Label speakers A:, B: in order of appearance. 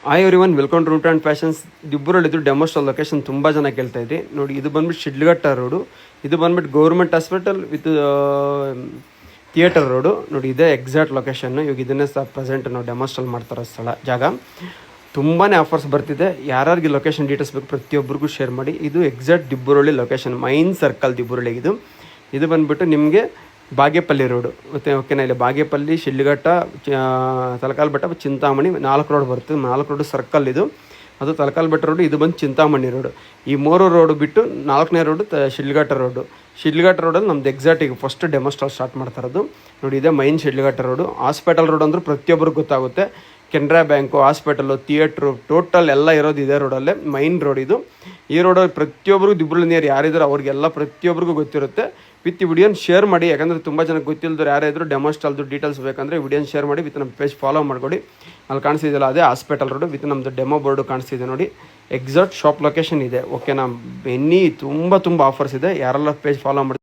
A: Hi everyone, welcome to root and fashions. ದಿಬ್ಬೂರಲ್ಲಿದ್ದು demo stall location ತುಂಬ ಜನ ಕೇಳ್ತಾ ಇದ್ರಿ. ನೋಡಿ, ಇದು ಬಂದ್ಬಿಟ್ಟು ಶಿಡ್ಲಘಟ್ಟ ರೋಡು. ಇದು ಬಂದ್ಬಿಟ್ಟು government hospital with theatre road. ನೋಡಿ, ಇದೇ ಎಕ್ಸಾಕ್ಟ್ ಲೊಕೇಶನ್ನು. ಇವಾಗ ಇದನ್ನೇ ಪ್ರೆಸೆಂಟ್ ನಾವು ಡೆಮೋ ಸ್ಟಾಲ್ ಮಾಡ್ತಾರೋ ಜಾಗ. ತುಂಬಾ ಆಫರ್ಸ್ ಬರ್ತಿದೆ. ಯಾರಿಗೆ ಲೊಕೇಶನ್ ಡೀಟೇಲ್ಸ್ ಬೇಕು ಪ್ರತಿಯೊಬ್ಬರಿಗೂ ಶೇರ್ ಮಾಡಿ. ಇದು ಎಕ್ಸಾಕ್ಟ್ ದಿಬ್ಬೂರಳ್ಳಿ ಲೊಕೇಶನ್, ಮೈನ್ ಸರ್ಕಲ್ ದಿಬ್ಬೂರಳ್ಳಿ. ಇದು ಬಂದ್ಬಿಟ್ಟು ನಿಮಗೆ ಬಾಗೇಪಲ್ಲಿ ರೋಡು. ಮತ್ತು ಓಕೆನಾ, ಇಲ್ಲಿ ಬಾಗೇಪಲ್ಲಿ, ಶಿಡ್ಲಘಟ್ಟ, ತಲಕಾಲ್ ಬೆಟ್ಟ, ಚಿಂತಾಮಣಿ 4 ರೋಡ್ ಬರ್ತದೆ. 4 ರೋಡು ಸರ್ಕಲ್ ಇದು. ಅದು ತಲಕಾಲ್ ಬೆಟ್ಟ ರೋಡು, ಇದು ಬಂದು ಚಿಂತಾಮಣಿ ರೋಡು. ಈ 3 ರೋಡು ಬಿಟ್ಟು 4ನೇ ರೋಡು ಶಿಡ್ಲಘಟ್ಟ ರೋಡು. ಶಿಡ್ಲಘಟ್ಟ ರೋಡಲ್ಲಿ ನಮ್ದು ಎಕ್ಸಾಕ್ಟ್ ಈಗ ಫಸ್ಟ್ ಡೆಮೋ ಸ್ಟಾರ್ಟ್ ಮಾಡ್ತಾ ಇರೋದು. ನೋಡಿ, ಇದೆ main Shidlaghatta road. Hospital road ಅಂದ್ರೆ ಪ್ರತಿಯೊಬ್ಬರಿಗೂ ಗೊತ್ತಾಗುತ್ತೆ. Canara bank, hospital, theatre total ಎಲ್ಲ ಇರೋದು ಇದೇ ರೋಡಲ್ಲೇ. ಮೈನ್ ರೋಡ್ ಇದು. ಈ ರೋಡಲ್ಲಿ ಪ್ರತಿಯೊಬ್ಬರಿಗೂ ದಿಬ್ಬೂರಳ್ಳಿ ನಿಯರ್ ಯಾರಿದ್ರು ಅವ್ರಿಗೆಲ್ಲ ಪ್ರತಿಯೊಬ್ಬರಿಗೂ ಗೊತ್ತಿರುತ್ತೆ. ವಿತ್ ವಿಡಿಯೋನ ಶೇರ್ ಮಾಡಿ, ಯಾಕಂದರೆ ತುಂಬ ಜನಕ್ಕೆ ಗೊತ್ತಿಲ್ಲದ್ರು ಯಾರೇ ಇದ್ರು ಡೆಮೋ ಸ್ಟಾಲ್ದು ಡೀಟೇಲ್ಸ್ ಬೇಕಂದರೆ ವಿಡಿಯೋನ ಶೇರ್ ಮಾಡಿ. ವಿತ್ ನಮ್ಮ ಪೇಜ್ ಫಾಲೋ ಮಾಡಿಕೊಡಿ. ಅಲ್ಲಿ ಕಾಣಿಸ್ತಿದೆಯಲ್ಲ, ಅದೇ ಹಾಸ್ಪಿಟಲ್ ರೋಡು. ವಿತ್ ನಮ್ಮದು ಡೆಮೋ ಬೋರ್ಡು ಕಾಣಿಸ್ತಿದೆ ನೋಡಿ. ಎಕ್ಸಾಕ್ಟ್ ಶಾಪ್ ಲೊಕೇಶನ್ ಇದೆ. ಓಕೆನಾ, ತುಂಬ ಆಫರ್ಸ್ ಇದೆ. ಯಾರೆಲ್ಲ ಪೇಜ್ ಫಾಲೋ ಮಾಡಿ